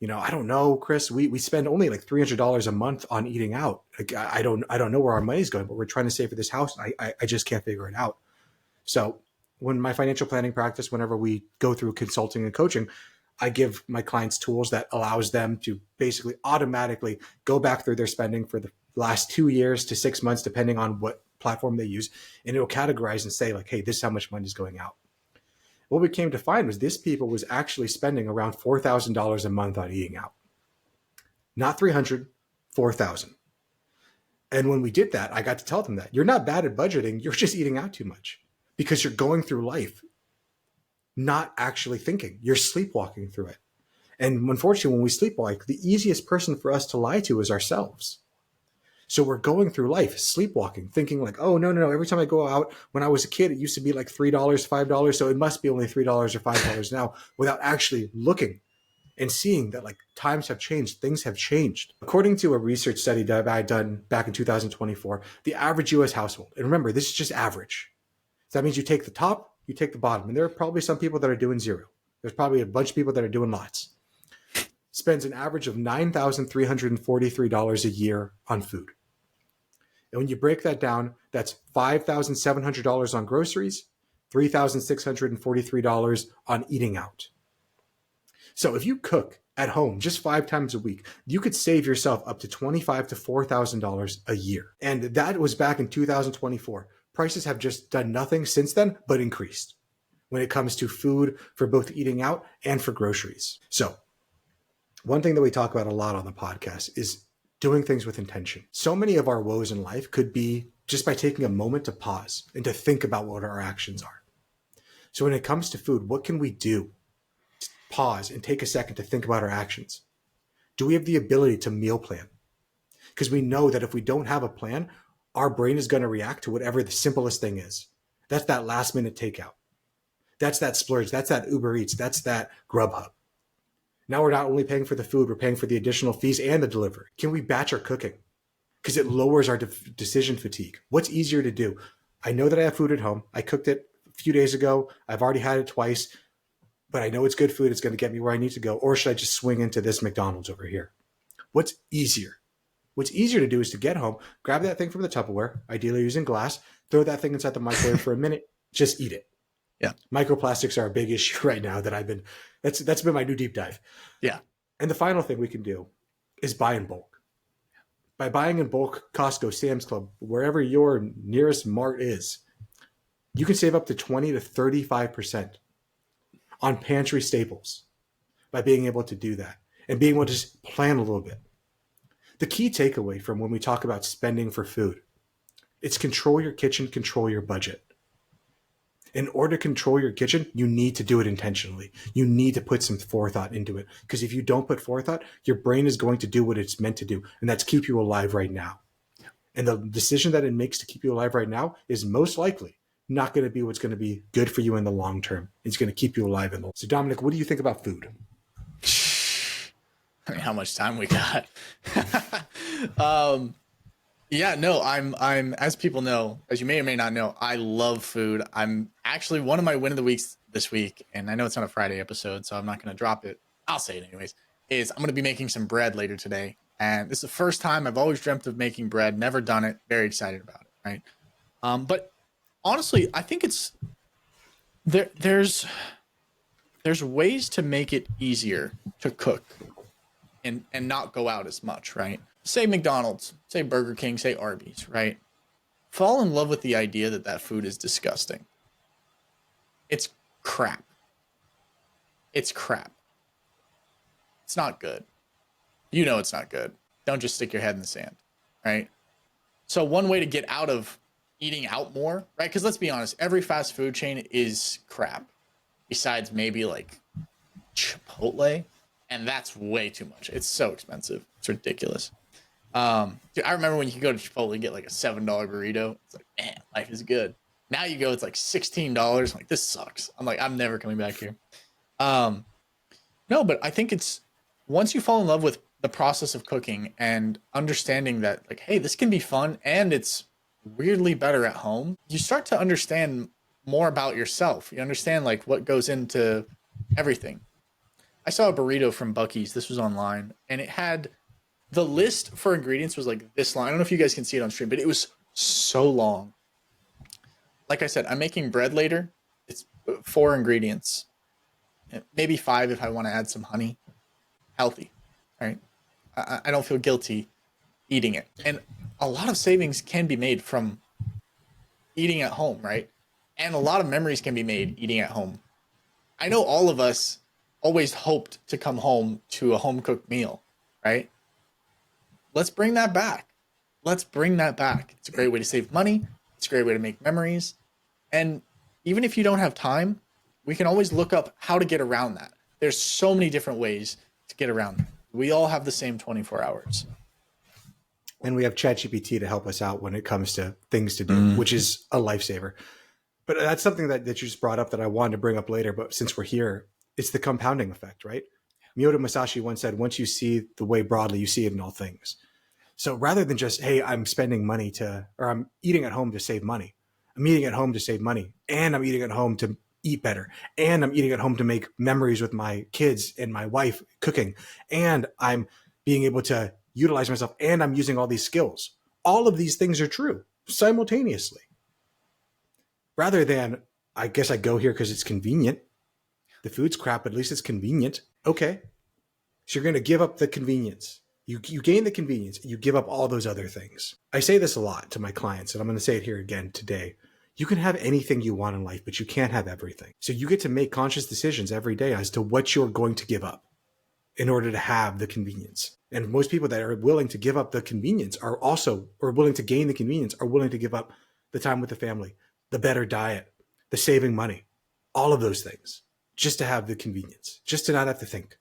you know, I don't know, Chris, we spend only like $300 a month on eating out. Like, I don't know where our money's going, but we're trying to save for this house. And I just can't figure it out. So when my financial planning practice, whenever we go through consulting and coaching, I give my clients tools that allows them to basically automatically go back through their spending for the last 2 years to 6 months, depending on what platform they use. And it'll categorize and say like, hey, this is how much money is going out. What we came to find was this people was actually spending around $4,000 a month on eating out. Not 300, 4,000. And when we did that, I got to tell them that you're not bad at budgeting. You're just eating out too much because you're going through life, not actually thinking. You're sleepwalking through it. And unfortunately, when we sleepwalk, the easiest person for us to lie to is ourselves. So we're going through life sleepwalking, thinking like, oh, no. Every time I go out, when I was a kid, it used to be like $3, $5. So it must be only $3 or $5 now, without actually looking and seeing that like times have changed, things have changed. According to a research study that I had done back in 2024, the average US household, and remember, this is just average. So that means you take the top, you take the bottom, and there are probably some people that are doing zero. There's probably a bunch of people that are doing lots. Spends an average of $9,343 a year on food. And when you break that down, that's $5,700 on groceries, $3,643 on eating out. So if you cook at home just 5 times a week, you could save yourself up to $25,000 to $4,000 a year. And that was back in 2024. Prices have just done nothing since then but increased when it comes to food for both eating out and for groceries. So one thing that we talk about a lot on the podcast is doing things with intention. So many of our woes in life could be just by taking a moment to pause and to think about what our actions are. So when it comes to food, what can we do? Pause and take a second to think about our actions. Do we have the ability to meal plan? Because we know that if we don't have a plan, our brain is going to react to whatever the simplest thing is. That's that last minute takeout. That's that splurge. That's that Uber Eats. That's that Grubhub. Now we're not only paying for the food, we're paying for the additional fees and the delivery. Can we batch our cooking? Because it lowers our decision fatigue. What's easier to do? I know that I have food at home. I cooked it a few days ago. I've already had it twice, but I know it's good food. It's going to get me where I need to go. Or should I just swing into this McDonald's over here? What's easier? What's easier to do is to get home, grab that thing from the Tupperware, ideally using glass, throw that thing inside the microwave for a minute, just eat it. Yeah. Microplastics are a big issue right now that's been my new deep dive. Yeah. And the final thing we can do is buy in bulk. By buying in bulk, Costco, Sam's Club, wherever your nearest mart is, you can save up to 20 to 35% on pantry staples by being able to do that and being able to just plan a little bit. The key takeaway from when we talk about spending for food, it's control your kitchen, control your budget. In order to control your kitchen, you need to do it intentionally. You need to put some forethought into it. Because if you don't put forethought, your brain is going to do what it's meant to do, and that's keep you alive right now. And the decision that it makes to keep you alive right now is most likely not going to be what's going to be good for you in the long term. It's going to keep you alive in the long term. So Dominic, what do you think about food? I mean, how much time we got? Yeah, no, I'm as people know, as you may or may not know, I love food. I'm actually one of my win of the weeks this week, and I know it's not a Friday episode, so I'm not going to drop it. I'll say it anyways, is I'm going to be making some bread later today. And this is the first time. I've always dreamt of making bread, never done it. Very excited about it, right? But honestly, I think it's there's ways to make it easier to cook and not go out as much, right? Say McDonald's, say Burger King, say Arby's, right? Fall in love with the idea that that food is disgusting. It's crap. It's crap. It's not good. You know it's not good. Don't just stick your head in the sand, right? So one way to get out of eating out more, right? Because let's be honest, every fast food chain is crap. Besides maybe like Chipotle, and that's way too much. It's so expensive. It's ridiculous. Dude, I remember when you could go to Chipotle and get like a $7 burrito. It's like, man, life is good. Now you go, it's like $16. I'm like, this sucks. I'm like, I'm never coming back here. No, but I think it's once you fall in love with the process of cooking and understanding that like, hey, this can be fun and it's weirdly better at home, you start to understand more about yourself. You understand like what goes into everything. I saw a burrito from Buc-ee's. This was online, and it had the list for ingredients was like this long. I don't know if you guys can see it on stream, but it was so long. Like I said, I'm making bread later. It's 4 ingredients, maybe 5 if I want to add some honey. Healthy, right? I don't feel guilty eating it. And a lot of savings can be made from eating at home, right? And a lot of memories can be made eating at home. I know all of us always hoped to come home to a home-cooked meal, right? Let's bring that back. Let's bring that back. It's a great way to save money. It's a great way to make memories. And even if you don't have time, we can always look up how to get around that. There's so many different ways to get around that. We all have the same 24 hours. And we have ChatGPT to help us out when it comes to things to do, which is a lifesaver. But that's something that you just brought up that I wanted to bring up later. But since we're here, it's the compounding effect, right? Miyoda Musashi once said, once you see the way broadly, you see it in all things. So rather than just, hey, I'm spending money or I'm eating at home to save money. I'm eating at home to save money. And I'm eating at home to eat better. And I'm eating at home to make memories with my kids and my wife cooking. And I'm being able to utilize myself. And I'm using all these skills. All of these things are true simultaneously. Rather than, I guess I go here because it's convenient. The food's crap, but at least it's convenient. Okay. So you're going to give up the convenience. You gain the convenience. You give up all those other things. I say this a lot to my clients, and I'm going to say it here again today. You can have anything you want in life, but you can't have everything. So you get to make conscious decisions every day as to what you're going to give up in order to have the convenience. And most people that are willing to give up the convenience are also, or willing to gain the convenience, are willing to give up the time with the family, the better diet, the saving money, all of those things, just to have the convenience, just to not have to think.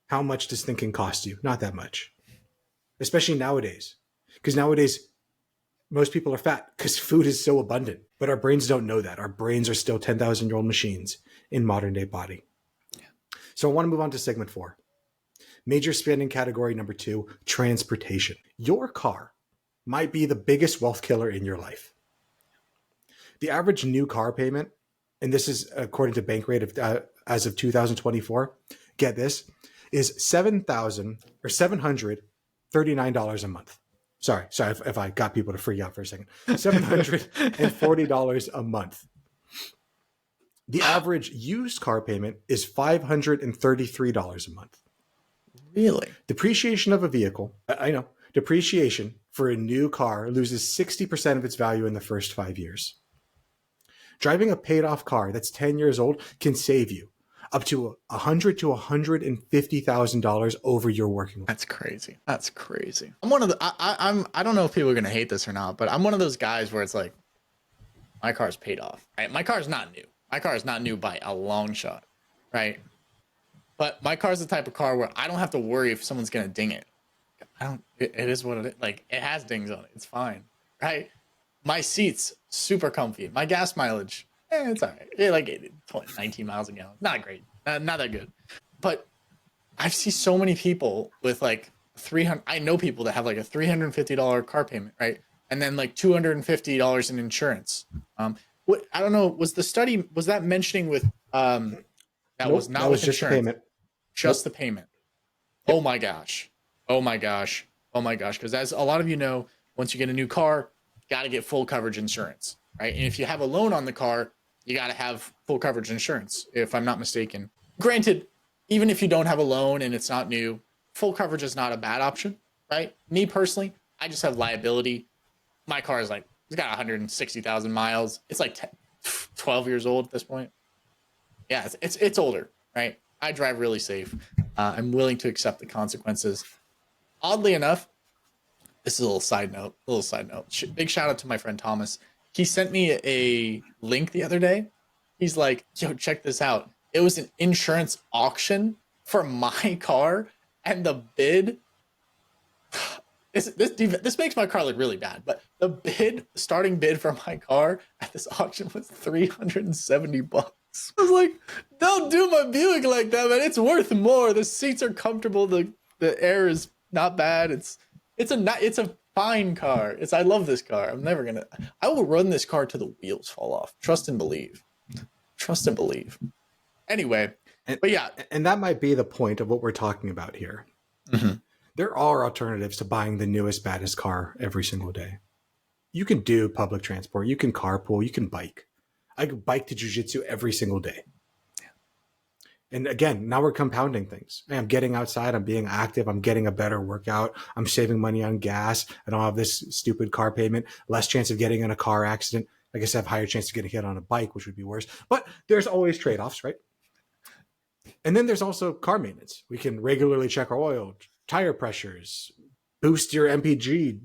How much does thinking cost you? Not that much, especially nowadays. Because nowadays, most people are fat because food is so abundant. But our brains don't know that. Our brains are still 10,000-year-old machines in modern day body. So I want to move on to segment 4. Major spending category number 2, transportation. Your car might be the biggest wealth killer in your life. The average new car payment, and this is according to Bankrate as of 2024, get this, is $739 a month. Sorry if I got people to freak out for a second. $740 a month. The average used car payment is $533 a month. Really? Depreciation of a vehicle, I know, depreciation for a new car loses 60% of its value in the first 5 years. Driving a paid-off car that's 10 years old can save you up to $100,000 to $150,000 over your working life. That's crazy. That's crazy. I'm one of the. I don't know if people are gonna hate this or not, but I'm one of those guys where it's like, my car's paid off. Right? My car's not new. My car is not new by a long shot, right? But my car's the type of car where I don't have to worry if someone's gonna ding it. It is what it is. Like, it has dings on it. It's fine, right? My seat's super comfy. My gas mileage, it's all right. Like 19 miles a gallon. Not great. Not that good. But I see so many people with like 300. I know people that have like a $350 car payment, right? And then like $250 in insurance. What, I don't know. Was that mentioning with that Nope, was not that was with just the insurance? payment. Just the payment. Oh my gosh. Oh my gosh. Oh my gosh. Because as a lot of you know, once you get a new car, got to get full coverage insurance, right? And if you have a loan on the car, you got to have full coverage insurance, if I'm not mistaken. Granted, even if you don't have a loan and it's not new, full coverage is not a bad option, right? Me personally, I just have liability. My car is like, it's got 160,000 miles. It's like 12 years old at this point. Yeah, it's older, right? I drive really safe. I'm willing to accept the consequences. Oddly enough, this is a little side note. Big shout out to my friend Thomas. He sent me a link the other day. He's like, yo, check this out. It was an insurance auction for my car, and the bid, this makes my car look really bad, but the starting bid for my car at this auction was $370. I was like, don't do my Buick like that, man. It's worth more. The seats are comfortable. The air is not bad. It's a fine car. I love this car. I will run this car till the wheels fall off. Trust and believe. Anyway, but yeah. And that might be the point of what we're talking about here. Mm-hmm. There are alternatives to buying the newest, baddest car every single day. You can do public transport. You can carpool. You can bike. I could bike to jiu-jitsu every single day. And again, now we're compounding things. I'm getting outside. I'm being active. I'm getting a better workout. I'm saving money on gas. I don't have this stupid car payment. Less chance of getting in a car accident. I guess I have higher chance of getting hit on a bike, which would be worse. But there's always trade-offs, right? And then there's also car maintenance. We can regularly check our oil, tire pressures, boost your MPG,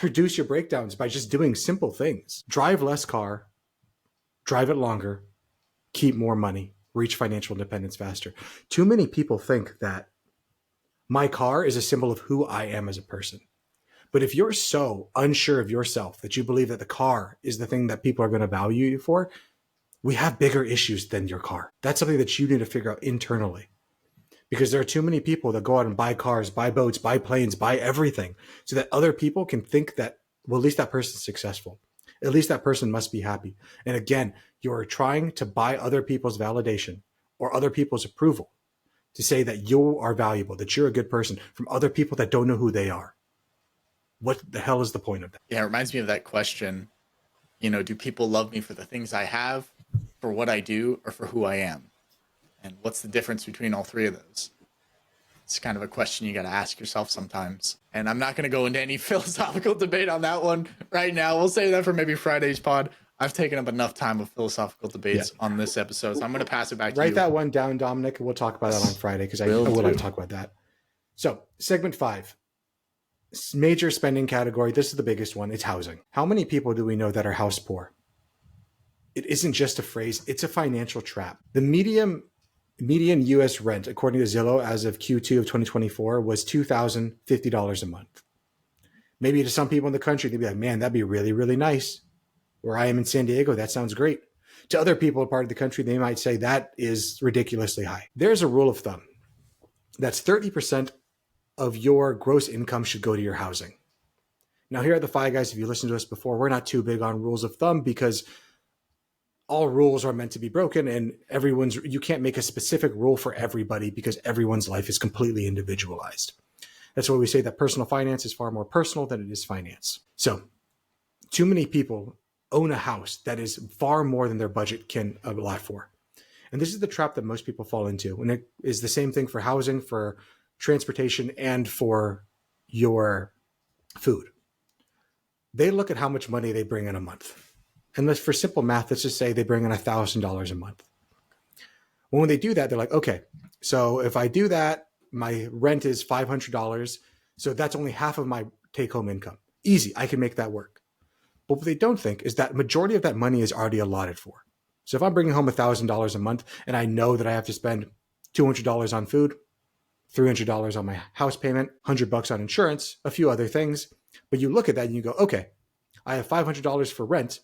reduce your breakdowns by just doing simple things. Drive less car, drive it longer, keep more money, reach financial independence faster. Too many people think that my car is a symbol of who I am as a person. But if you're so unsure of yourself that you believe that the car is the thing that people are going to value you for, we have bigger issues than your car. That's something that you need to figure out internally. Because there are too many people that go out and buy cars, buy boats, buy planes, buy everything so that other people can think that, well, at least that person's successful. At least that person must be happy. And again, you're trying to buy other people's validation or other people's approval to say that you are valuable, that you're a good person from other people that don't know who they are. what the hell is the point of that? Yeah, it reminds me of that question. Do people love me for the things I have, for what I do, or for who I am? And what's the difference between all three of those? It's kind of a question you got to ask yourself sometimes. And I'm not going to go into any philosophical debate on that one right now. We'll save that for maybe Friday's pod. I've taken up enough time with philosophical debates on this episode, so I'm going to pass it back to you. Write that one down, Dominic, and we'll talk about that on Friday because I would like to talk about that. So, segment 5, major spending category. This is the biggest one. It's housing. How many people do we know that are house poor? It isn't just a phrase. It's a financial trap. The median U.S. rent, according to Zillow, as of Q2 of 2024, was $2,050 a month. Maybe to some people in the country, they'd be like, man, that'd be really, really nice. Where I am in San Diego, that sounds great. To other people in part of the country, they might say that is ridiculously high. There's a rule of thumb. That's 30% of your gross income should go to your housing. Now, here at the FI Guys, if you listened to us before, we're not too big on rules of thumb because all rules are meant to be broken, and you can't make a specific rule for everybody because everyone's life is completely individualized. That's why we say that personal finance is far more personal than it is finance. So too many people own a house that is far more than their budget can allot for. And this is the trap that most people fall into. And it is the same thing for housing, for transportation, and for your food. They look at how much money they bring in a month. And for simple math, let's just say they bring in $1,000 a month. When they do that, they're like, okay, so if I do that, my rent is $500. So that's only half of my take-home income. Easy, I can make that work. But what they don't think is that majority of that money is already allotted for. So if I'm bringing home $1,000 a month and I know that I have to spend $200 on food, $300 on my house payment, $100 on insurance, a few other things, but you look at that and you go, okay, I have $500 for rent.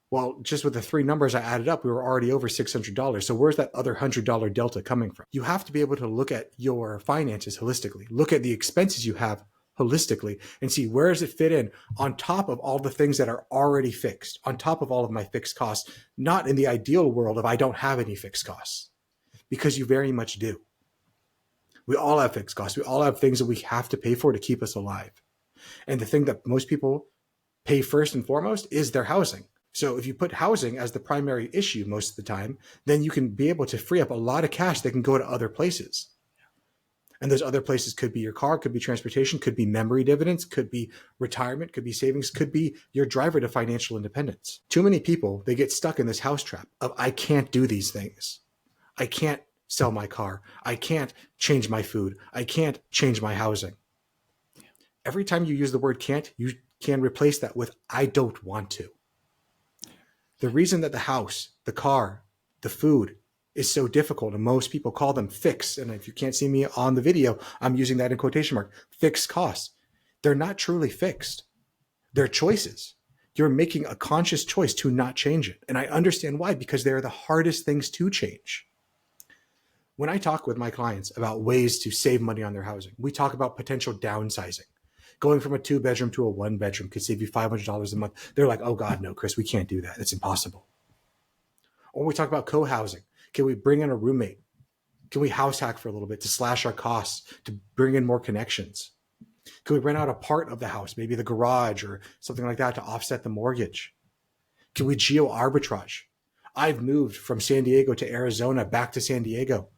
Well, just with the three numbers I added up, we were already over $600. So where's that other $100 delta coming from? You have to be able to look at your finances holistically, look at the expenses you have holistically and see where does it fit in on top of all the things that are already fixed, on top of all of my fixed costs, not in the ideal world if I don't have any fixed costs, because you very much do. We all have fixed costs. We all have things that we have to pay for to keep us alive. And the thing that most people pay first and foremost is their housing. So if you put housing as the primary issue most of the time, then you can be able to free up a lot of cash that can go to other places. And those other places could be your car, could be transportation, could be memory dividends, could be retirement, could be savings, could be your driver to financial independence. Too many people, they get stuck in this house trap of, I can't do these things. I can't sell my car. I can't change my food. I can't change my housing. Every time you use the word can't, you can replace that with I don't want to. The reason that the house, the car, the food is so difficult, and most people call them fixed, and if you can't see me on the video, I'm using that in quotation mark, fixed costs. They're not truly fixed. They're choices. You're making a conscious choice to not change it. And I understand why, because they're the hardest things to change. When I talk with my clients about ways to save money on their housing, we talk about potential downsizing. Going from a 2-bedroom to a 1-bedroom could save you $500 a month. They're like, oh God, no, Chris, we can't do that. It's impossible. Or we talk about co-housing. Can we bring in a roommate? Can we house hack for a little bit to slash our costs, to bring in more connections? Can we rent out a part of the house, maybe the garage or something like that, to offset the mortgage? Can we geo arbitrage? I've moved from San Diego to Arizona back to San Diego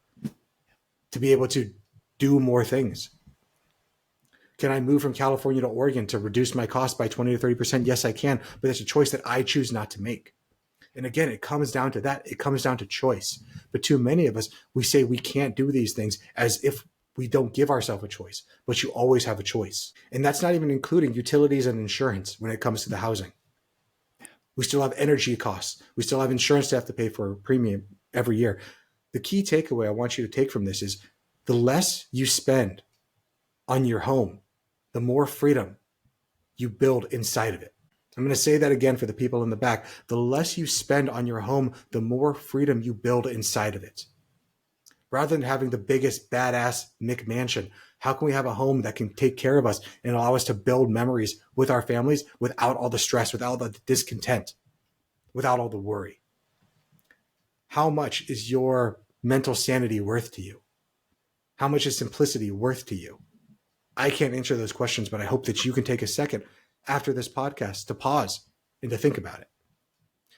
to be able to do more things. Can I move from California to Oregon to reduce my cost by 20 to 30%? Yes, I can, but it's a choice that I choose not to make. And again, it comes down to that. It comes down to choice. But too many of us, we say we can't do these things as if we don't give ourselves a choice, but you always have a choice. And that's not even including utilities and insurance when it comes to the housing. We still have energy costs. We still have insurance to have to pay for a premium every year. The key takeaway I want you to take from this is the less you spend on your home, the more freedom you build inside of it. I'm going to say that again for the people in the back. The less you spend on your home, the more freedom you build inside of it. Rather than having the biggest badass McMansion, how can we have a home that can take care of us and allow us to build memories with our families without all the stress, without all the discontent, without all the worry? How much is your mental sanity worth to you? How much is simplicity worth to you? I can't answer those questions, but I hope that you can take a second after this podcast to pause and to think about it.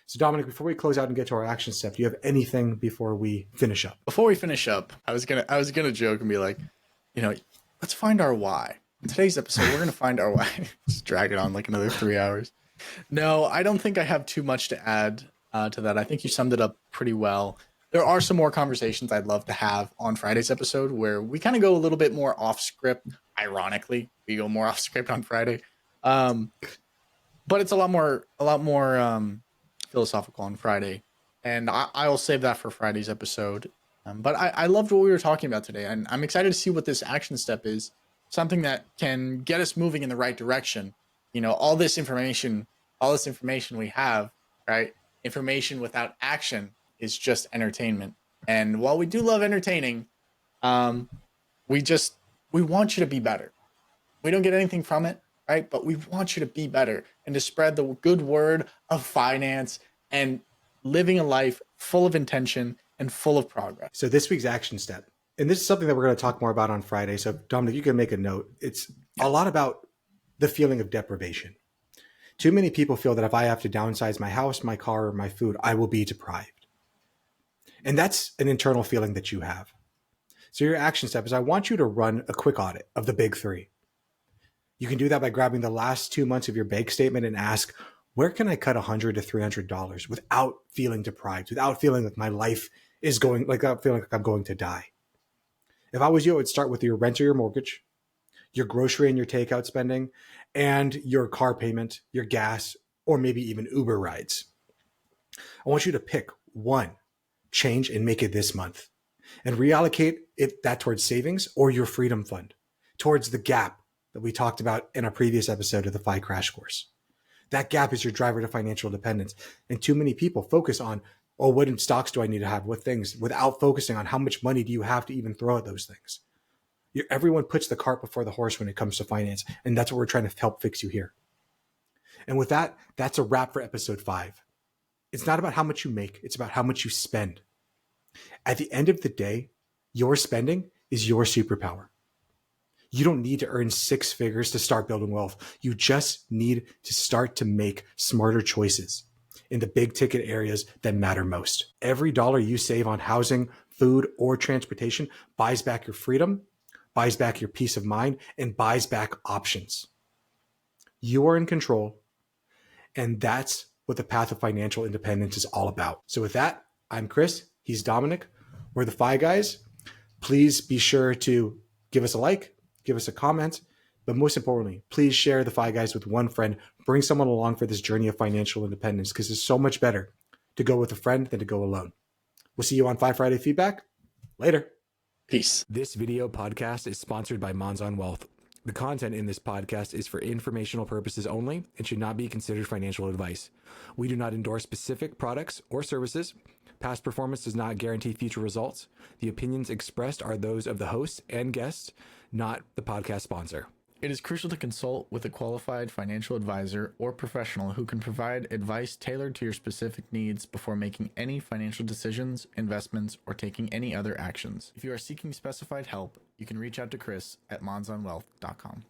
So Dominic, before we close out and get to our action step, do you have anything before we finish up? Before we finish up, I was gonna joke and be like, let's find our why. In today's episode, we're gonna find our why. Just drag it on like another 3 hours. No, I don't think I have too much to add to that. I think you summed it up pretty well. There are some more conversations I'd love to have on Friday's episode where we kind of go a little bit more off script. Ironically, we go more off script on Friday, but it's a lot more philosophical on Friday, and I'll save that for Friday's episode. But I loved what we were talking about today, and I'm excited to see what this action step is, something that can get us moving in the right direction. All this information we have, right? Information without action is just entertainment. And while we do love entertaining, we want you to be better. We don't get anything from it, right? But we want you to be better and to spread the good word of finance and living a life full of intention and full of progress. So this week's action step, and this is something that we're going to talk more about on Friday. So Dominic, you can make a note. It's a lot about the feeling of deprivation. Too many people feel that if I have to downsize my house, my car, or my food, I will be deprived. And that's an internal feeling that you have. So your action step is I want you to run a quick audit of the big three. You can do that by grabbing the last 2 months of your bank statement and ask, where can I cut $100 to $300 without feeling deprived, without feeling like my life is going, like without feeling like I'm going to die? If I was you, I would start with your rent or your mortgage, your grocery and your takeout spending, and your car payment, your gas, or maybe even Uber rides. I want you to pick one change and make it this month and reallocate that towards savings or your freedom fund, towards the gap that we talked about in a previous episode of the FI Crash Course. That gap is your driver to financial independence. And too many people focus on, oh, what stocks do I need to have? What things? Without focusing on how much money do you have to even throw at those things. Everyone puts the cart before the horse when it comes to finance. And that's what we're trying to help fix you here. And with that, that's a wrap for episode 5. It's not about how much you make. It's about how much you spend. At the end of the day, your spending is your superpower. You don't need to earn 6 figures to start building wealth. You just need to start to make smarter choices in the big ticket areas that matter most. Every dollar you save on housing, food, or transportation buys back your freedom, buys back your peace of mind, and buys back options. You are in control, and that's what the path of financial independence is all about. So with that, I'm Chris. He's Dominic. We're the FI Guys. Please be sure to give us a like, give us a comment, but most importantly, please share the FI Guys with one friend. Bring someone along for this journey of financial independence because it's so much better to go with a friend than to go alone. We'll see you on FI Friday Feedback. Later. Peace. This video podcast is sponsored by Monzon Wealth. The content in this podcast is for informational purposes only and should not be considered financial advice. We do not endorse specific products or services. Past performance does not guarantee future results. The opinions expressed are those of the hosts and guests, not the podcast sponsor. It is crucial to consult with a qualified financial advisor or professional who can provide advice tailored to your specific needs before making any financial decisions, investments, or taking any other actions. If you are seeking specified help, you can reach out to Chris at monzonwealth.com.